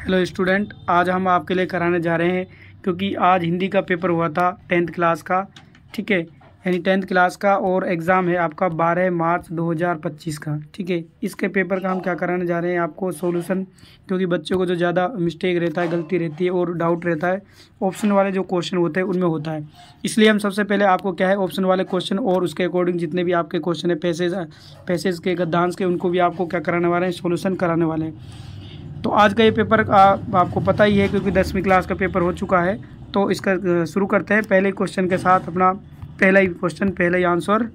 Hello student, आज हम आपके लिए कराने जा रहे हैं क्योंकि आज हिंदी का पेपर हुआ था 10th क्लास का। ठीक है, यानी 10th क्लास का और एग्ज़ाम है आपका 12 मार्च 2025 का। ठीक है, इसके पेपर का हम क्या कराने जा रहे हैं आपको सॉल्यूशन, क्योंकि बच्चों को जो ज़्यादा मिस्टेक रहता है, गलती रहती है और डाउट रहता है ऑप्शन वाले जो क्वेश्चन होते हैं उनमें होता है। इसलिए हम सबसे पहले आपको क्या है ऑप्शन वाले क्वेश्चन और उसके अकॉर्डिंग जितने भी आपके क्वेश्चन है पैसेज के गद्यांश के, उनको भी आपको क्या कराने वाले हैं, सॉल्यूशन कराने वाले हैं। तो आज का ये पेपर आपको पता ही है क्योंकि 10वीं क्लास का पेपर हो चुका है। तो इसका शुरू करते हैं पहले क्वेश्चन के साथ। अपना पहला ही क्वेश्चन, पहला ही आंसर।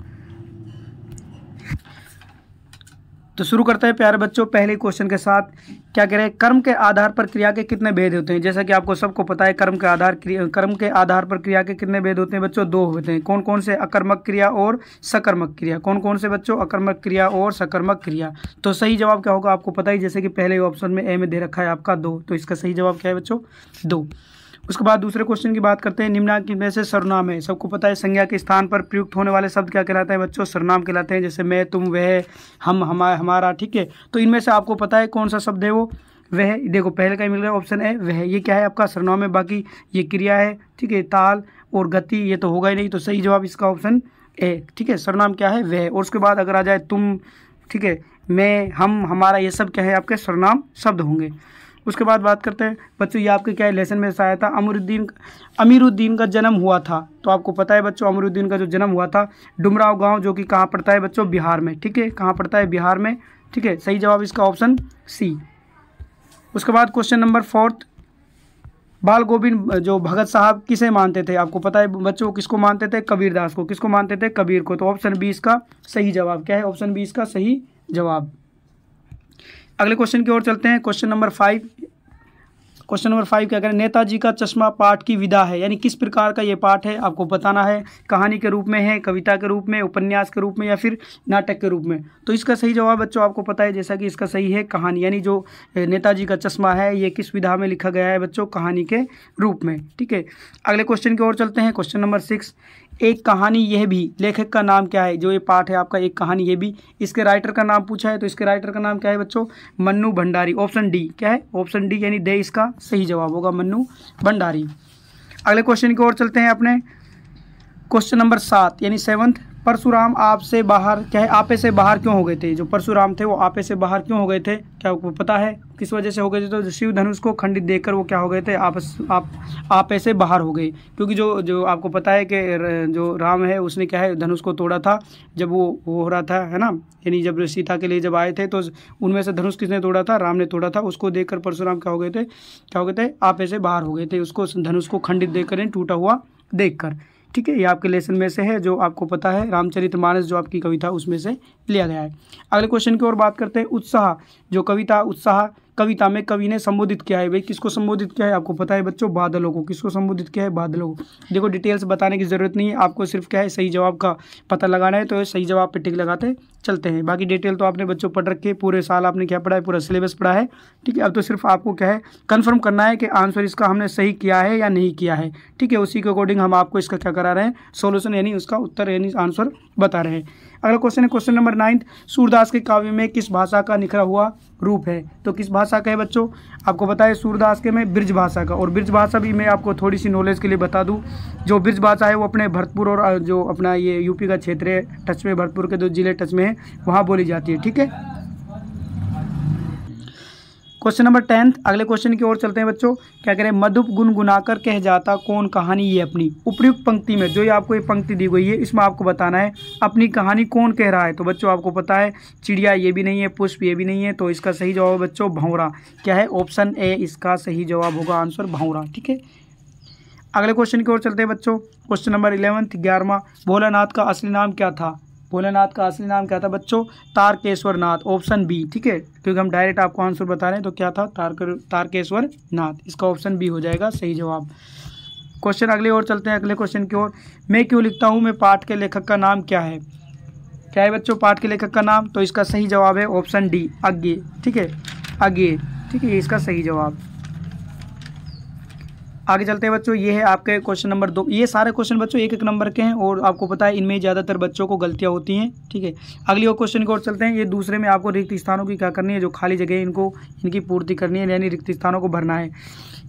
तो शुरू करते हैं प्यारे बच्चों पहले क्वेश्चन के साथ। क्या कह रहे हैं, कर्म के आधार पर क्रिया के कितने भेद होते हैं। जैसा कि आपको सबको पता है कर्म के आधार पर क्रिया के कितने भेद होते हैं बच्चों, दो होते हैं। कौन कौन से, अकर्मक क्रिया और सकर्मक क्रिया। कौन कौन से बच्चों, अकर्मक क्रिया और सकर्मक क्रिया। तो सही जवाब क्या होगा आपको पता ही, जैसे कि पहले ऑप्शन में ए में दे रखा है आपका 2, तो इसका सही जवाब क्या है बच्चों, 2। उसके बाद दूसरे क्वेश्चन की बात करते हैं। निम्नलिखित में से सर्वनाम है, सबको पता है संज्ञा के स्थान पर प्रयुक्त होने वाले शब्द क्या कहलाते हैं बच्चों, सर्वनाम कहलाते हैं। जैसे मैं, तुम, वह, हम, हमारा। ठीक है, तो इनमें से आपको पता है कौन सा शब्द है वो, वह। देखो पहले का ही मिल रहा है ऑप्शन है वह, ये क्या है आपका सर्वनाम है, बाकी ये क्रिया है। ठीक है, ताल और गति ये तो होगा ही नहीं, तो सही जवाब इसका ऑप्शन ए। ठीक है, सर्वनाम क्या है वह। और उसके बाद अगर आ जाए तुम, ठीक है, मैं, हम, हमारा, ये सब क्या है आपके सर्वनाम शब्द होंगे। उसके बाद बात करते हैं बच्चों, ये आपके क्या है लेसन में आया था, अमीरुद्दीन का जन्म हुआ था। तो आपको पता है बच्चों अमीरुद्दीन का जो जन्म हुआ था डुमराव गांव, जो कि कहाँ पड़ता है बच्चों, बिहार में। ठीक है, कहाँ पड़ता है, बिहार में। ठीक है, सही जवाब इसका ऑप्शन सी। उसके बाद क्वेश्चन नंबर 4, बाल गोविंद जो भगत साहब किसे मानते थे। आपको पता है बच्चों किसको मानते थे, कबीरदास को। किसको मानते थे, कबीर को। तो ऑप्शन बी इसका सही जवाब क्या है, ऑप्शन बी इसका सही जवाब। अगले क्वेश्चन की ओर चलते हैं। क्वेश्चन नंबर 5 क्या करें, नेताजी का चश्मा पाठ की विधा है, यानी किस प्रकार का ये पाठ है आपको बताना है। कहानी के रूप में है, कविता के रूप में, उपन्यास के रूप में, या फिर नाटक के रूप में। तो इसका सही जवाब बच्चों आपको पता है, जैसा कि इसका सही है कहानी, यानी जो नेताजी का चश्मा है ये किस विधा में लिखा गया है बच्चों, कहानी के रूप में। ठीक है, अगले क्वेश्चन की ओर चलते हैं। क्वेश्चन नंबर 6, एक कहानी यह भी, लेखक का नाम क्या है। जो ये पाठ है आपका एक कहानी ये भी, इसके राइटर का नाम पूछा है, तो इसके राइटर का नाम क्या है बच्चों, मन्नू भंडारी। ऑप्शन डी क्या है, ऑप्शन डी यानी दे इसका सही जवाब होगा, मन्नू भंडारी। अगले क्वेश्चन की ओर चलते हैं अपने। क्वेश्चन नंबर 7 यानी 7th, परशुराम आपसे बाहर क्या है, आपे से बाहर क्यों हो गए थे। जो परशुराम थे वो आपे से बाहर क्यों हो गए थे, क्या आपको पता है किस वजह से हो गए थे। तो शिव धनुष को खंडित देखकर वो क्या हो गए थे, आपे से बाहर हो गए। क्योंकि जो आपको पता है कि जो राम है उसने क्या है धनुष को तोड़ा था जब वो हो रहा था, है ना, यानी जब सीता के लिए जब आए थे तो उनमें से धनुष किसने तोड़ा था, राम ने तोड़ा था। उसको देखकर परशुराम क्या हो गए थे, आपे से बाहर हो गए थे, उसको धनुष को खंडित देखकर, टूटा हुआ देखकर। ठीक है, ये आपके लेसन में से है, जो आपको पता है रामचरितमानस जो आपकी कविता उसमें से लिया गया है। अगले क्वेश्चन की ओर बात करते हैं। उत्साह जो कविता, उत्साह कविता में कवि ने संबोधित किया है। भाई किसको संबोधित किया है आपको पता है बच्चों, बादलों को। किसको संबोधित किया है, बादलों को। देखो डिटेल्स बताने की ज़रूरत नहीं है, आपको सिर्फ क्या है सही जवाब का पता लगाना है, तो सही जवाब पे टिक लगाते चलते हैं। बाकी डिटेल तो आपने बच्चों पढ़ रखे, पूरे साल आपने क्या पढ़ा है, पूरा सिलेबस पढ़ा है। ठीक है, अब तो सिर्फ आपको क्या है कन्फर्म करना है कि आंसर इसका हमने सही किया है या नहीं किया है। ठीक है, उसी के अकॉर्डिंग हम आपको इसका क्या करा रहे हैं, सॉल्यूशन यानी उसका उत्तर यानी आंसर बता रहे हैं। अगला क्वेश्चन है क्वेश्चन नंबर 9, सूरदास के काव्य में किस भाषा का निखरा हुआ रूप है। तो किस भाषा का है बच्चों, आपको पता है सूरदास के में ब्रज भाषा का। और ब्रज भाषा भी मैं आपको थोड़ी सी नॉलेज के लिए बता दूं, जो ब्रज भाषा है वो अपने भरतपुर और जो अपना ये यूपी का क्षेत्र है टच में, भरतपुर के 2 जिले टच में है, वहाँ बोली जाती है। ठीक है, क्वेश्चन नंबर 10, अगले क्वेश्चन की ओर चलते हैं बच्चों। क्या करें, मधुप गुनगुनाकर कह जाता कौन कहानी ये अपनी। उपयुक्त पंक्ति में जो ये आपको ये पंक्ति दी गई है इसमें आपको बताना है अपनी कहानी कौन कह रहा है। तो बच्चों आपको पता है चिड़िया ये भी नहीं है, पुष्प ये भी नहीं है, तो इसका सही जवाब है बच्चों भंवरा। क्या है, ऑप्शन ए इसका सही जवाब होगा, आंसर भंवरा। ठीक है, अगले क्वेश्चन की ओर चलते हैं बच्चों। क्वेश्चन नंबर 11 11वां, भोलानाथ का असली नाम क्या था। भोलेनाथ का असली नाम क्या था बच्चों, तारकेश्वर नाथ। Option B. ठीक है, क्योंकि हम डायरेक्ट आपको आंसर बता रहे हैं, तो क्या था, तारकेश्वर नाथ। इसका ऑप्शन बी हो जाएगा सही जवाब। क्वेश्चन अगले ओर चलते हैं, अगले क्वेश्चन की ओर। मैं क्यों लिखता हूँ मैं पाठ के लेखक का नाम क्या है। क्या है बच्चों पाठ के लेखक का नाम, तो इसका सही जवाब है ऑप्शन डी, अज्ञे। ठीक है, अज्ञे। ठीक है, ये इसका सही जवाब। आगे चलते हैं बच्चों, ये है आपके क्वेश्चन नंबर 2। ये सारे क्वेश्चन बच्चों 1-1 नंबर के हैं और आपको पता है इनमें ज़्यादातर बच्चों को गलतियाँ होती हैं, ठीक है। अगली और क्वेश्चन की ओर चलते हैं। ये दूसरे में आपको रिक्त स्थानों की क्या करनी है, जो खाली जगह इनको इनकी पूर्ति करनी है, यानी रिक्त स्थानों को भरना है।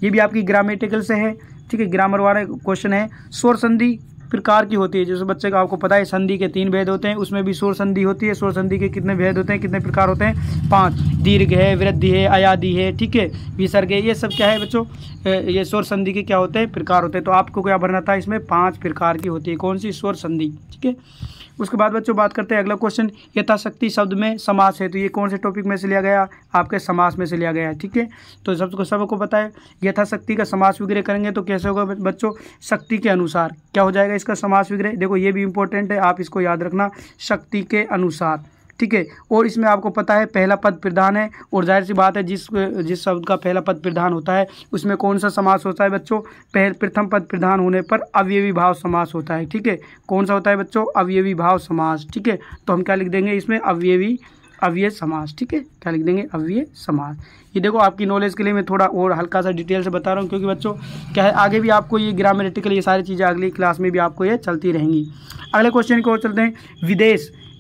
ये भी आपकी ग्रामेटिकल से है, ठीक है, ग्रामर वाला क्वेश्चन है। स्वर संधि प्रकार की होती है, जैसे बच्चे को आपको पता है संधि के 3 भेद होते हैं, उसमें भी स्वर संधि होती है। स्वर संधि के कितने भेद होते हैं, कितने प्रकार होते हैं, 5। दीर्घ है, वृद्धि है, अयादि है, ठीक है, विसर्ग है, ये सब क्या है बच्चों, ये स्वर संधि के क्या होते हैं, प्रकार होते हैं। तो आपको क्या भरना था, इसमें 5 प्रकार की होती है, कौन सी, स्वर संधि, ठीक है। उसके बाद बच्चों बात करते हैं अगला क्वेश्चन, यथाशक्ति शब्द में समास है। तो ये कौन से टॉपिक में से लिया गया, आपके समास में से लिया गया है, ठीक है। तो सबको पता है यथाशक्ति का समास विग्रह करेंगे तो कैसे होगा बच्चों, शक्ति के अनुसार क्या हो जाएगा इसका समास विग्रह। देखो ये भी इंपॉर्टेंट है, आप इसको याद रखना, शक्ति के अनुसार, ठीक है। और इसमें आपको पता है पहला पद प्रधान है, और जाहिर सी बात है जिस शब्द का पहला पद प्रधान होता है उसमें कौन सा समास होता है बच्चों, प्रथम पद प्रधान होने पर अवयवी भाव समास होता है, ठीक है। कौन सा होता है बच्चों, अवयवी भाव समास, ठीक है। तो हम क्या लिख देंगे इसमें, अव्यय समास, ठीक है। क्या लिख देंगे, अव्यय समास। ये देखो आपकी नॉलेज के लिए मैं थोड़ा और हल्का सा डिटेल से बता रहा हूँ, क्योंकि बच्चों क्या है आगे भी आपको ये ग्रामेटिकल ये सारी चीज़ें अगली क्लास में भी आपको ये चलती रहेंगी। अगले क्वेश्चन की ओर चलते हैं।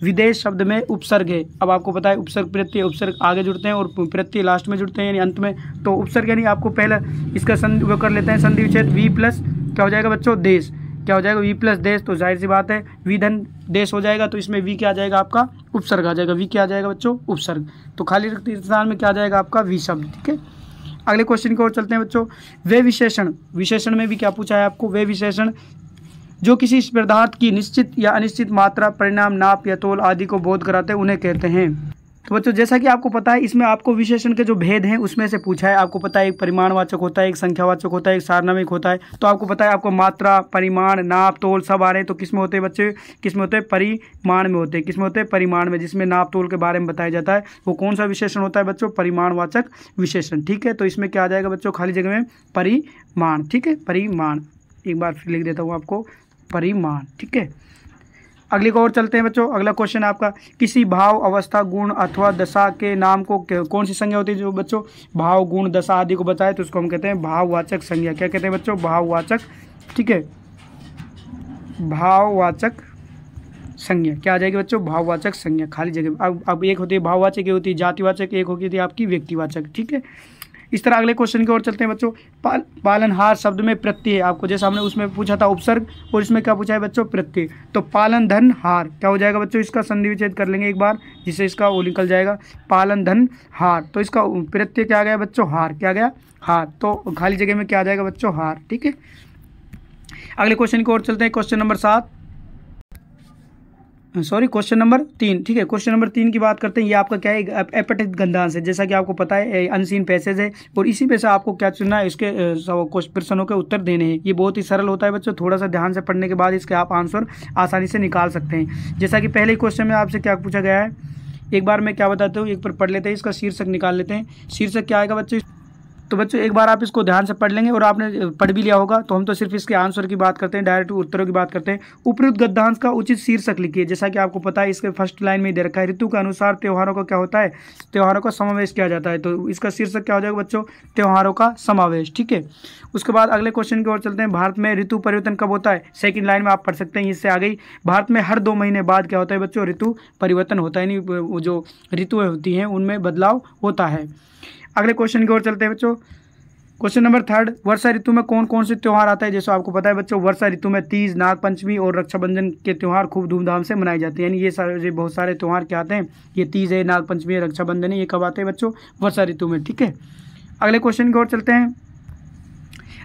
विदेश शब्द में उपसर्ग है। अब आपको पता है उपसर्ग प्रत्यय, उपसर्ग आगे जुड़ते हैं और प्रत्यय लास्ट में जुड़ते हैं यानी अंत में। तो उपसर्ग यानी आपको पहले इसका संधि कर लेते हैं, संधि विच्छेद, वी प्लस क्या हो जाएगा बच्चों, देश, क्या हो जाएगा, वी प्लस देश। तो जाहिर सी बात है विधन देश हो जाएगा, तो इसमें वी क्या आ जाएगा आपका, उपसर्ग आ जाएगा। वी क्या आ जाएगा बच्चों, उपसर्ग। तो खाली रिक्त स्थान में क्या आ जाएगा आपका, वी शब्द, ठीक है। अगले क्वेश्चन की ओर चलते हैं बच्चों। वे विशेषण में भी क्या पूछा है आपको, वे विशेषण जो किसी पदार्थ की निश्चित या अनिश्चित मात्रा, परिणाम, नाप या तोल आदि को बोध कराते हैं उन्हें कहते हैं। तो बच्चों जैसा कि आपको पता है इसमें आपको विशेषण के जो भेद हैं उसमें से पूछा है। आपको पता है एक परिमाणवाचक होता है, एक संख्यावाचक होता है, एक सारनामिक होता है। तो आपको पता है आपको मात्रा, परिमाण, नाप, तोल सब आ रहे हैं। तो किस में होते हैं बच्चे, किस में होते हैं, परिमाण में होते हैं। किस में होते हैं, परिमाण में, जिसमें नाप तोल के बारे में बताया जाता है। वो कौन सा विशेषण होता है बच्चों, परिमाणवाचक विशेषण, ठीक है। तो इसमें क्या आ जाएगा बच्चों, खाली जगह में परिमाण, ठीक है, परिमाण। एक बार फिर लिख देता हूँ आपको, परिमाण, ठीक है। अगली को और चलते हैं बच्चों। अगला क्वेश्चन आपका, किसी भाव, अवस्था, गुण अथवा दशा के नाम को कौन सी संज्ञा होती है, जो बच्चों भाव, गुण, दशा आदि को बताए तो उसको हम कहते हैं भाववाचक संज्ञा। क्या कहते हैं बच्चों, भाववाचक, ठीक है, भाववाचक संज्ञा। क्या आ जाएगी बच्चों, भाववाचक संज्ञा, खाली जगह। अब एक होती है भाववाचक, एक होती है जातिवाचक, एक होती है आपकी व्यक्तिवाचक, ठीक है। इस तरह अगले क्वेश्चन की ओर चलते हैं बच्चों। पालनहार शब्द में प्रत्यय, आपको जैसा हमने उसमें पूछा था उपसर्ग, और इसमें क्या पूछा है बच्चों, प्रत्यय। तो पालन धन हार क्या हो जाएगा बच्चों, इसका संधि विच्छेद कर लेंगे एक बार, जिससे इसका वो निकल जाएगा, पालन धन हार। तो इसका प्रत्यय क्या आ गया बच्चों, हार, क्या आ गया, हार। तो खाली जगह में क्या आ जाएगा बच्चों, हार, ठीक है। अगले क्वेश्चन की ओर चलते हैं, क्वेश्चन नंबर 3, ठीक है। क्वेश्चन नंबर 3 की बात करते हैं। ये आपका क्या है, एपेटिक गंधांश है, जैसा कि आपको पता है अनसीन पैसेज है, और इसी पे से आपको क्या चुनना है, इसके प्रश्नों के उत्तर देने हैं। ये बहुत ही सरल होता है बच्चों, थोड़ा सा ध्यान से पढ़ने के बाद इसके आप आंसर आसानी से निकाल सकते हैं। जैसा कि पहले क्वेश्चन में आपसे क्या पूछा गया है, एक बार मैं क्या बताता हूँ, एक बार पढ़ लेते हैं, इसका शीर्षक निकाल लेते हैं। शीर्षक क्या आएगा बच्चों, तो बच्चों एक बार आप इसको ध्यान से पढ़ लेंगे, और आपने पढ़ भी लिया होगा। तो हम तो सिर्फ इसके आंसर की बात करते हैं, डायरेक्ट उत्तरों की बात करते हैं। उपयुक्त गद्यांश का उचित शीर्षक लिखिए। जैसा कि आपको पता है इसके फर्स्ट लाइन में ही दे रखा है, ऋतु के अनुसार त्योहारों का क्या होता है, त्योहारों का समावेश किया जाता है। तो इसका शीर्षक क्या हो जाएगा बच्चों, त्योहारों का समावेश, ठीक है। उसके बाद अगले क्वेश्चन की ओर चलते हैं। भारत में ऋतु परिवर्तन कब होता है, सेकंड लाइन में आप पढ़ सकते हैं, इससे आ गई। भारत में हर 2 महीने बाद क्या होता है बच्चों, ऋतु परिवर्तन होता है, यानी जो ऋतुएं होती हैं उनमें बदलाव होता है। अगले क्वेश्चन की ओर चलते हैं बच्चों। क्वेश्चन नंबर 3, वर्षा ऋतु में कौन कौन से त्यौहार आता है। जैसे आपको पता है बच्चों, वर्षा ऋतु में तीज, नागपंचमी और रक्षाबंधन के त्यौहार खूब धूमधाम से मनाए जाते हैं। यानी ये बहुत सारे त्यौहार क्या आते हैं, ये तीज है, नागपंचमी है, रक्षाबंधन है, ये कब आते हैं बच्चों, वर्षा ऋतु में, ठीक है। अगले क्वेश्चन की ओर चलते हैं।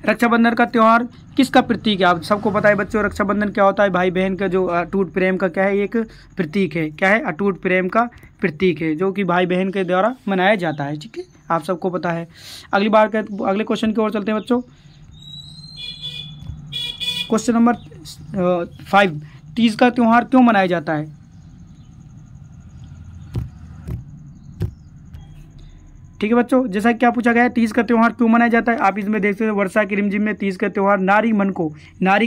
रक्षाबंधन का त्यौहार किसका प्रतीक है, आप सबको पता है बच्चों, रक्षाबंधन क्या होता है, भाई बहन का जो अटूट प्रेम का क्या है, एक प्रतीक है। क्या है, अटूट प्रेम का प्रतीक है, जो कि भाई बहन के द्वारा मनाया जाता है, ठीक है, आप सबको पता है। अगले क्वेश्चन की ओर चलते हैं बच्चों। क्वेश्चन नंबर 5, तीज का त्यौहार क्यों मनाया जाता है। ठीक है बच्चों, जैसा क्या पूछा गया है, तीज का त्यौहार क्यों मनाया जाता है। आप इसमें देखते हैं वर्षा की रिमझिम में तीज का त्यौहार नारी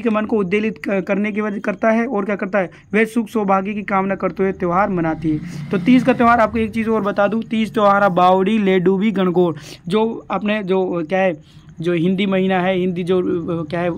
के मन को उद्वेलित करने की वजह करता है, और क्या करता है, वे सुख सौभाग्य की कामना करते हुए त्यौहार मनाती है। तो तीज का त्यौहार, आपको एक चीज़ और बता दूं, तीज त्यौहार बावड़ी, लेडूबी, गणगौर, जो अपने जो क्या है, जो हिंदी महीना है, हिंदी जो क्या है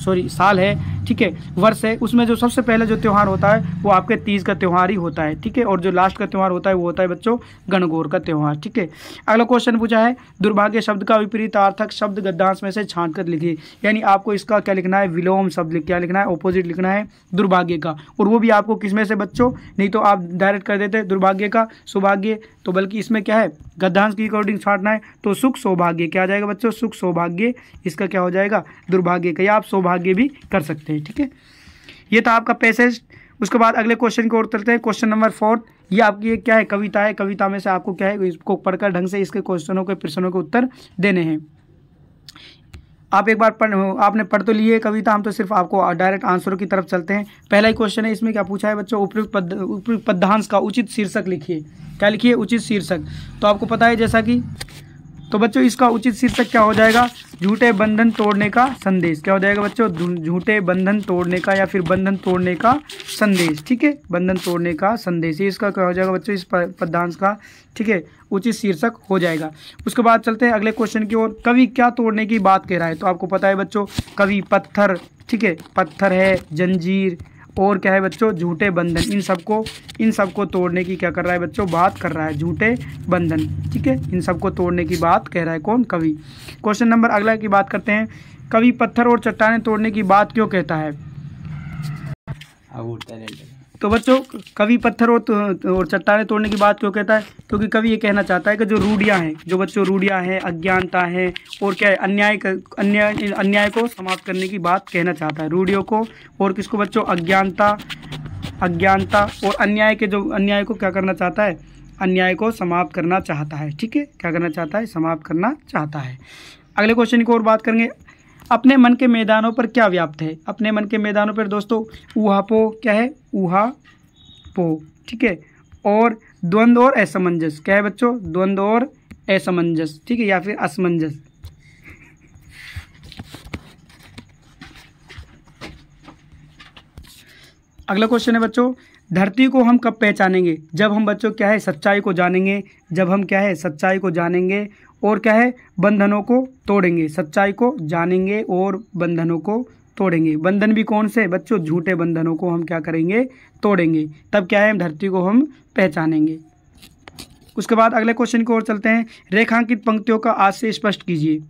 सॉरी साल है, ठीक है, वर्ष है, उसमें जो सबसे पहले जो त्यौहार होता है वो आपके तीज का त्यौहार ही होता है, ठीक है। और जो लास्ट का त्यौहार होता है वो होता है बच्चों गणगौर का त्यौहार, ठीक है। अगला क्वेश्चन पूछा है दुर्भाग्य शब्द का विपरीतार्थक शब्द गद्यांश में से छांट कर लिखिए। यानी आपको इसका क्या लिखना है, विलोम शब्द क्या लिखना है, ऑपोजिट लिखना है दुर्भाग्य का। और वो भी आपको किसमें से बच्चों, नहीं तो आप डायरेक्ट कर देते दुर्भाग्य का सौभाग्य, तो बल्कि इसमें क्या है गद्यांश की अकॉर्डिंग छांटना है। तो सुख सौभाग्य क्या आ जाएगा बच्चों, सुख सौभाग्य, इसका क्या हो जाएगा दुर्भाग्य का, या आप सौभाग्य भी कर सकते हैं, ठीक है। ये था आपका पैसेज। उसके बाद अगले क्वेश्चन की ओर चलते हैं। क्वेश्चन नंबर 4, ये आपकी क्या है, कविता है। कविता में से आपको क्या है, इसको पढ़कर ढंग से इसके क्वेश्चनों के प्रश्नों के उत्तर देने हैं। आप एक बार आपने पढ़ तो लिए कविता, हम तो सिर्फ आपको डायरेक्ट आंसरों की तरफ चलते हैं। पहला ही क्वेश्चन है, इसमें क्या पूछा है बच्चों, उपयुक्त पद्यांश का उचित शीर्षक लिखिए। क्या लिखिए, उचित शीर्षक। तो आपको पता है जैसा कि, तो बच्चों इसका उचित शीर्षक क्या हो जाएगा, झूठे बंधन तोड़ने का संदेश। क्या हो जाएगा बच्चों, झूठे बंधन तोड़ने का, या फिर बंधन तोड़ने का संदेश, ठीक है, बंधन तोड़ने का संदेश, ये इसका क्या हो जाएगा बच्चों, इस पद्यांश का, ठीक है, उचित शीर्षक हो जाएगा। उसके बाद चलते हैं अगले क्वेश्चन की ओर। कवि क्या तोड़ने की बात कह रहा है, तो आपको पता है बच्चों कवि पत्थर, ठीक है, पत्थर है, जंजीर और क्या है बच्चों झूठे बंधन, इन सबको तोड़ने की क्या कर रहा है बच्चों, बात कर रहा है, झूठे बंधन, ठीक है, इन सबको तोड़ने की बात कह रहा है कौन, कवि। क्वेश्चन नंबर अगला की बात करते हैं। कवि पत्थर और चट्टानें तोड़ने की बात क्यों कहता है। तो बच्चों कवि पत्थर और चट्टानें तोड़ने की बात क्यों कहता है, क्योंकि कवि ये कहना चाहता है कि जो रूढ़ियाँ हैं, जो बच्चों रूढ़ियाँ हैं, अज्ञानता है और क्या है अन्याय को समाप्त करने की बात कहना चाहता है, रूढ़ियों को और किसको बच्चों, अज्ञानता और अन्याय को क्या करना चाहता है, अन्याय को समाप्त करना चाहता है, ठीक है, क्या करना चाहता है, समाप्त करना चाहता है। अगले क्वेश्चन की ओर बात करेंगे। अपने मन के मैदानों पर क्या व्याप्त है, अपने मन के मैदानों पर दोस्तों ऊहापो क्या है, ऊहापो, ठीक है, और द्वंद्व और असमंजस, क्या है बच्चों, द्वंद्व और असमंजस, ठीक है, या फिर असमंजस। अगला क्वेश्चन है बच्चों, धरती को हम कब पहचानेंगे, जब हम बच्चों क्या है सच्चाई को जानेंगे, जब हम क्या है सच्चाई को जानेंगे और क्या है बंधनों को तोड़ेंगे, सच्चाई को जानेंगे और बंधनों को तोड़ेंगे। बंधन भी कौन से बच्चों, झूठे बंधनों को हम क्या करेंगे, तोड़ेंगे, तब क्या है धरती को हम पहचानेंगे। उसके बाद अगले क्वेश्चन की ओर चलते हैं। रेखांकित पंक्तियों का आज से स्पष्ट कीजिए।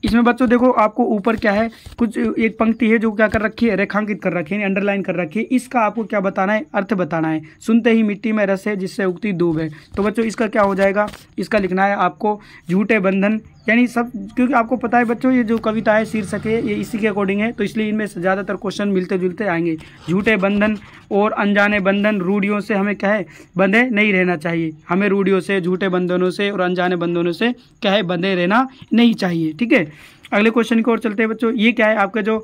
इसमें बच्चों देखो आपको ऊपर क्या है, कुछ एक पंक्ति है जो क्या कर रखी है, रेखांकित कर रखी है, अंडरलाइन कर रखी है। इसका आपको क्या बताना है, अर्थ बताना है। सुनते ही मिट्टी में रस है जिससे उगती दूब है, तो बच्चों इसका क्या हो जाएगा, इसका लिखना है आपको झूठे बंधन, यानी सब, क्योंकि आपको पता है बच्चों ये जो कविता है शीर्षक है ये इसी के अकॉर्डिंग है, तो इसलिए इनमें से ज़्यादातर क्वेश्चन मिलते जुलते आएंगे। झूठे बंधन और अनजाने बंधन, रूढ़ियों से हमें क्या है बंधे नहीं रहना चाहिए, हमें रूढ़ियों से, झूठे बंधनों से और अनजाने बंधनों से क्या है बंधे रहना नहीं चाहिए, ठीक है। अगले क्वेश्चन की ओर चलते हैं बच्चों। ये क्या है आपका जो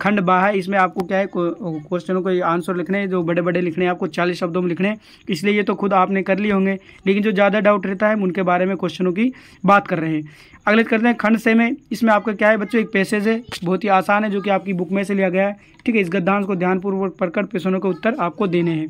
खंड बा है, इसमें आपको क्या है क्वेश्चनों को आंसर लिखने हैं, जो बड़े बड़े लिखने हैं, आपको 40 शब्दों में लिखने हैं, इसलिए ये तो खुद आपने कर लिए होंगे, लेकिन जो ज़्यादा डाउट रहता है उनके बारे में क्वेश्चनों की बात कर रहे हैं। अगले करते हैं खंड से में। इसमें आपका क्या है बच्चों एक पैसेज है, बहुत ही आसान है, जो कि आपकी बुक में से लिया गया है, ठीक है। इस गद्यांश को ध्यानपूर्वक पढ़कर प्रश्नों के उत्तर आपको देने हैं।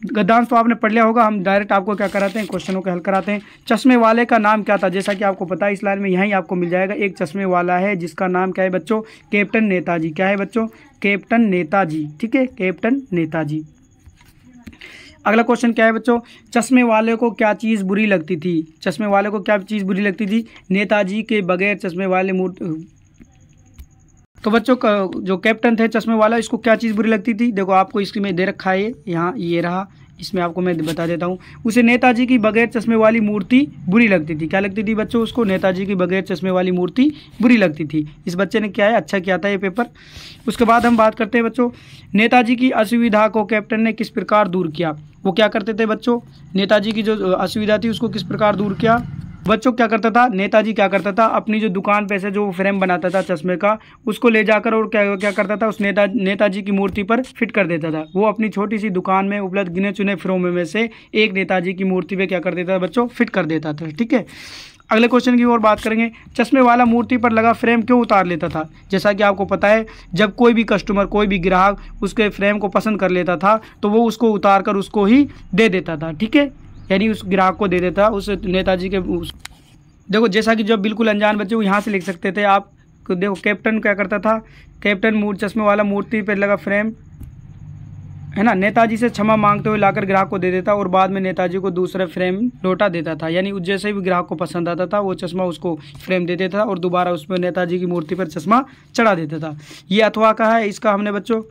गद्यांश तो आपने पढ़ लिया होगा, हम डायरेक्ट आपको क्या कराते हैं, क्वेश्चनों को हल कराते हैं। चश्मे वाले का नाम क्या था, जैसा कि आपको पता है इस लाइन में यहीं आपको मिल जाएगा। एक चश्मे वाला है जिसका नाम क्या है बच्चों, कैप्टन नेताजी। क्या है बच्चों, कैप्टन नेताजी, ठीक है, कैप्टन नेताजी। अगला क्वेश्चन क्या है बच्चों, चश्मे वाले को क्या चीज़ बुरी लगती थी, चश्मे वाले को क्या चीज़ बुरी लगती थी, नेताजी के बगैर चश्मे वाले तो बच्चों जो कैप्टन थे चश्मे वाला, इसको क्या चीज़ बुरी लगती थी, देखो आपको इसमें दे रखा है, यहाँ ये रहा, इसमें आपको मैं बता देता हूँ। उसे नेताजी की बगैर चश्मे वाली मूर्ति बुरी लगती थी। क्या लगती थी बच्चों, उसको नेताजी की बगैर चश्मे वाली मूर्ति बुरी लगती थी। इस बच्चे ने क्या है अच्छा किया था ये पेपर। उसके बाद हम बात करते हैं बच्चों, नेताजी की असुविधा को कैप्टन ने किस प्रकार दूर किया। वो क्या करते थे बच्चों, नेताजी की जो असुविधा थी उसको किस प्रकार दूर किया। बच्चों क्या करता था, नेताजी क्या करता था, अपनी जो दुकान पे से जो फ्रेम बनाता था चश्मे का, उसको ले जाकर और क्या करता था, उस नेताजी की मूर्ति पर फिट कर देता था। वो अपनी छोटी सी दुकान में उपलब्ध गिने चुने फ्रेमों में से एक नेताजी की मूर्ति पे क्या कर देता था बच्चों, फिट कर देता था, ठीक है। अगले क्वेश्चन की ओर बात करेंगे। चश्मे वाला मूर्ति पर लगा फ्रेम क्यों उतार लेता था। जैसा कि आपको पता है, जब कोई भी कस्टमर, कोई भी ग्राहक उसके फ्रेम को पसंद कर लेता था तो वो उसको उतार कर उसको ही दे देता था, ठीक है। यानी उस ग्राहक को दे देता, उस नेताजी के देखो जैसा कि जब बिल्कुल अनजान बच्चे वो यहाँ से लिख सकते थे आप। देखो कैप्टन क्या करता था, कैप्टन चश्मे वाला मूर्ति पर लगा फ्रेम है ना, नेताजी से क्षमा मांगते हुए लाकर ग्राहक को दे देता और बाद में नेताजी को दूसरा फ्रेम लौटा देता था। यानी जैसे भी ग्राहक को पसंद आता था वो चश्मा उसको फ्रेम दे देता था और दोबारा उसमें नेताजी की मूर्ति पर चश्मा चढ़ा देता था। ये अथवा का है, इसका हमने बच्चों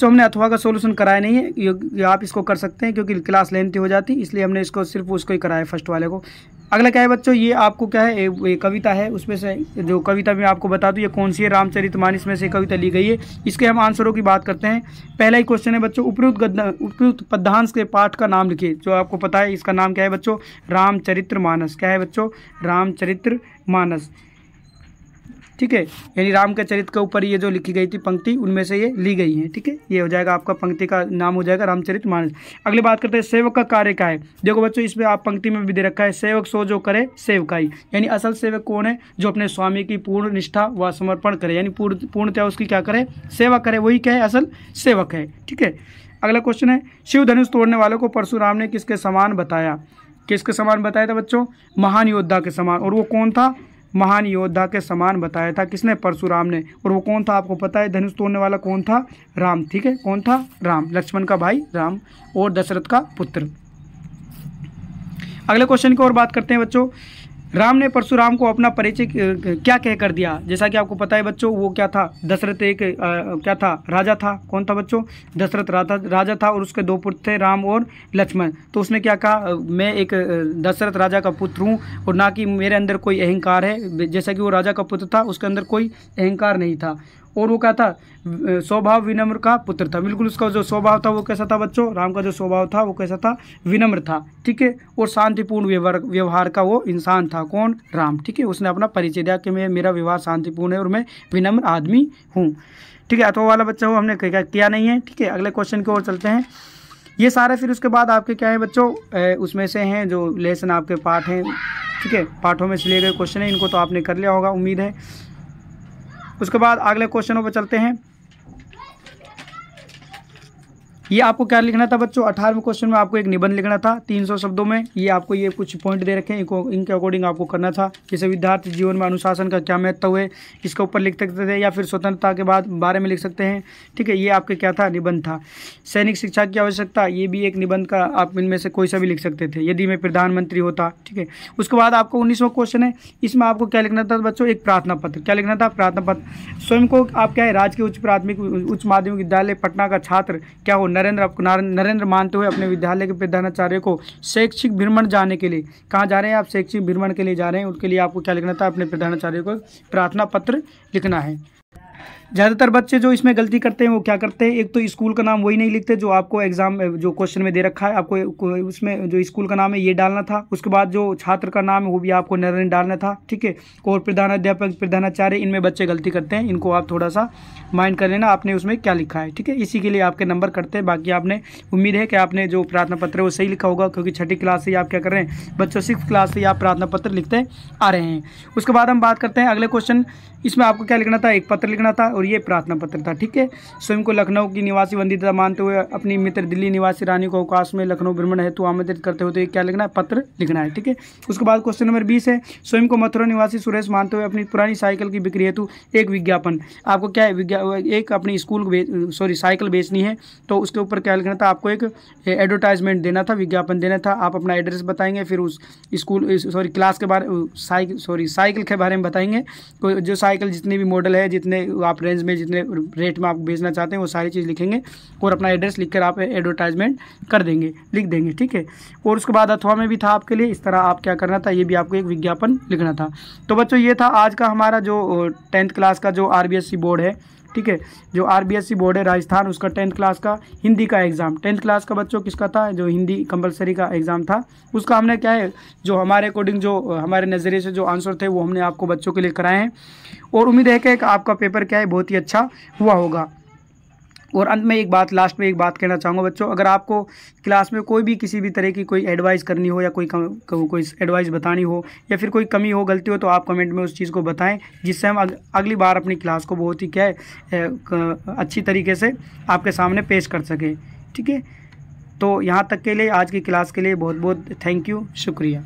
हमने अथवा का सॉल्यूशन कराया नहीं है, ये आप इसको कर सकते हैं क्योंकि क्लास लेंथी हो जाती, इसलिए हमने इसको सिर्फ उसको ही कराया फर्स्ट वाले को। अगला क्या है बच्चों, ये आपको क्या है, ये कविता है, उसमें से जो कविता मैं आपको बता दूं ये कौन सी है, रामचरितमानस में से कविता ली गई है। इसके हम आंसरों की बात करते हैं। पहला ही क्वेश्चन है बच्चों, उपयुक्त पद्यांश के पाठ का नाम लिखिए। जो आपको पता है इसका नाम क्या है बच्चों, रामचरितमानस। क्या है बच्चों, रामचरितमानस, ठीक है। यानी राम के चरित्र के ऊपर ये जो लिखी गई थी पंक्ति उनमें से ये ली गई है, ठीक है। ये हो जाएगा आपका पंक्ति का नाम हो जाएगा रामचरितमानस। अगली बात करते हैं सेवक का कार्य क्या है। देखो बच्चों इसमें आप पंक्ति में भी दे रखा है, सेवक सो जो करे सेवकाई। यानी असल सेवक कौन है, जो अपने स्वामी की पूर्ण निष्ठा व समर्पण करे, यानी पूर्णतः उसकी क्या करे, सेवा करे, वही क्या है, असल सेवक है, ठीक है। अगला क्वेश्चन है, शिव धनुष तोड़ने वालों को परशुराम ने किसके समान बताया। किसके समान बताया था बच्चों, महान योद्धा के समान। और वो कौन था, महान योद्धा के समान बताया था किसने, परशुराम ने। और वो कौन था आपको पता है, धनुष तोड़ने वाला कौन था, राम, ठीक है। कौन था, राम, लक्ष्मण का भाई राम और दशरथ का पुत्र। अगले क्वेश्चन की ओर बात करते हैं बच्चों, राम ने परशुराम को अपना परिचय क्या कहकर दिया। जैसा कि आपको पता है बच्चों वो क्या था, दशरथ एक क्या था, राजा था। कौन था बच्चों, दशरथ राजा था और उसके दो पुत्र थे राम और लक्ष्मण। तो उसने क्या कहा, मैं एक दशरथ राजा का पुत्र हूँ और ना कि मेरे अंदर कोई अहंकार है। जैसा कि वो राजा का पुत्र था उसके अंदर कोई अहंकार नहीं था। और वो क्या था, स्वभाव विनम्र का पुत्र था। बिल्कुल उसका जो स्वभाव था वो कैसा था बच्चों, राम का जो स्वभाव था वो कैसा था, विनम्र था, ठीक है। और शांतिपूर्ण व्यवहार का वो इंसान था। कौन, राम, ठीक है। उसने अपना परिचय दिया कि मेरा व्यवहार शांतिपूर्ण है और मैं विनम्र आदमी हूँ, ठीक है। अथवा वाला बच्चा हो हमने किया नहीं है, ठीक है। अगले क्वेश्चन की ओर चलते हैं। ये सारे फिर उसके बाद आपके क्या है बच्चों, उसमें से हैं जो लेसन आपके पाठ हैं, ठीक है। पाठों में से लिए गए क्वेश्चन है, इनको तो आपने कर लिया होगा उम्मीद है। उसके बाद अगले क्वेश्चनों पर चलते हैं। ये आपको क्या लिखना था बच्चों, 18वें क्वेश्चन में आपको एक निबंध लिखना था 300 शब्दों में। ये आपको ये कुछ पॉइंट दे रखे हैं, इनके अकॉर्डिंग आपको करना था। जैसे विद्यार्थी जीवन में अनुशासन का क्या महत्व है, इसके ऊपर लिख सकते थे, या फिर स्वतंत्रता के बाद बारे में लिख सकते हैं, ठीक है। ये आपके क्या था, निबंध था। सैनिक शिक्षा की आवश्यकता, ये भी एक निबंध का, आप इनमें से कोई सा भी लिख सकते थे, यदि मैं प्रधानमंत्री होता, ठीक है। उसके बाद आपको 19वां क्वेश्चन है, इसमें आपको क्या लिखना था बच्चों, एक प्रार्थना पत्र। क्या लिखना था, प्रार्थना पत्र। स्वयं को आप क्या है, राजकीय उच्च माध्यमिक विद्यालय पटना का छात्र क्या हो, नरेंद्र मानते हुए अपने विद्यालय के प्रधानाचार्य को शैक्षिक भ्रमण जाने के लिए, कहाँ जा रहे हैं आप, शैक्षिक भ्रमण के लिए जा रहे हैं, उनके लिए आपको क्या लिखना था, अपने प्रधानाचार्य को प्रार्थना पत्र लिखना है। ज़्यादातर बच्चे जो इसमें गलती करते हैं वो क्या करते हैं, एक तो स्कूल का नाम वही नहीं लिखते जो आपको एग्जाम जो क्वेश्चन में दे रखा है, आपको उसमें जो स्कूल का नाम है ये डालना था। उसके बाद जो छात्र का नाम है वो भी आपको नरेंद्र डालना था, ठीक है। और प्रधानाध्यापक, प्रधानाचार्य, इनमें बच्चे गलती करते हैं, इनको आप थोड़ा सा माइंड कर लेना आपने उसमें क्या लिखा है, ठीक है। इसी के लिए आपके नंबर कटते हैं। बाकी आपने उम्मीद है कि आपने जो प्रार्थना पत्र है वो सही लिखा होगा, क्योंकि 6ठी क्लास से आप क्या कर रहे हैं बच्चों, 6th क्लास से आप प्रार्थना पत्र लिखते आ रहे हैं। उसके बाद हम बात करते हैं अगले क्वेश्चन। इसमें आपको क्या लिखना था, एक पत्र लिखना था और ये प्रार्थना पत्र था, ठीक है। स्वयं को लखनऊ की निवासी वंदिता मानते हुए अपनी मित्र दिल्ली निवासी रानी को अवकाश में लखनऊ भ्रमण हेतु आमंत्रित करते हुए, तो ये क्या लिखना है, पत्र लिखना है, ठीक है। उसके बाद क्वेश्चन नंबर 20 है, स्वयं को मथुरा निवासी सुरेश मानते हुए अपनी पुरानी साइकिल की बिक्री हेतु एक विज्ञापन, आपको क्या है, एक अपनी साइकिल बेचनी है, तो उसके ऊपर क्या लिखना था, आपको एक एडवर्टाइजमेंट देना था, विज्ञापन देना था। आप अपना एड्रेस बताएंगे, फिर उस क्लास के बारे साइकिल के बारे में बताएंगे, जो साइकिल जितने भी मॉडल है, जितने आप रेंज में, जितने रेट में आप बेचना चाहते हैं वो सारी चीज़ लिखेंगे और अपना एड्रेस लिखकर आप एडवर्टाइजमेंट कर देंगे, लिख देंगे, ठीक है। और उसके बाद अथवा में भी था आपके लिए, इस तरह आप क्या करना था, ये भी आपको एक विज्ञापन लिखना था। तो बच्चों ये था आज का हमारा जो 10th क्लास का जो RBSC बोर्ड है, ठीक है। जो RBSC बोर्ड है राजस्थान, उसका 10th क्लास का हिंदी का एग्ज़ाम, 10th क्लास का बच्चों किसका था, जो हिंदी कंपलसरी का एग्ज़ाम था, उसका हमने क्या है, जो हमारे अकॉर्डिंग, जो हमारे नज़रिए से जो आंसर थे वो हमने आपको बच्चों के लिए कराए हैं। और उम्मीद है कि आपका पेपर क्या है, बहुत ही अच्छा हुआ होगा। और अंत में लास्ट में एक बात कहना चाहूँगा बच्चों, अगर आपको क्लास में कोई भी किसी भी तरह की कोई एडवाइस करनी हो, या कोई एडवाइस बतानी हो, या फिर कोई कमी हो, गलती हो, तो आप कमेंट में उस चीज़ को बताएं, जिससे हम अगली बार अपनी क्लास को बहुत ही अच्छी तरीके से आपके सामने पेश कर सकें, ठीक है। तो यहाँ तक के लिए आज की क्लास के लिए बहुत बहुत थैंक यू, शुक्रिया।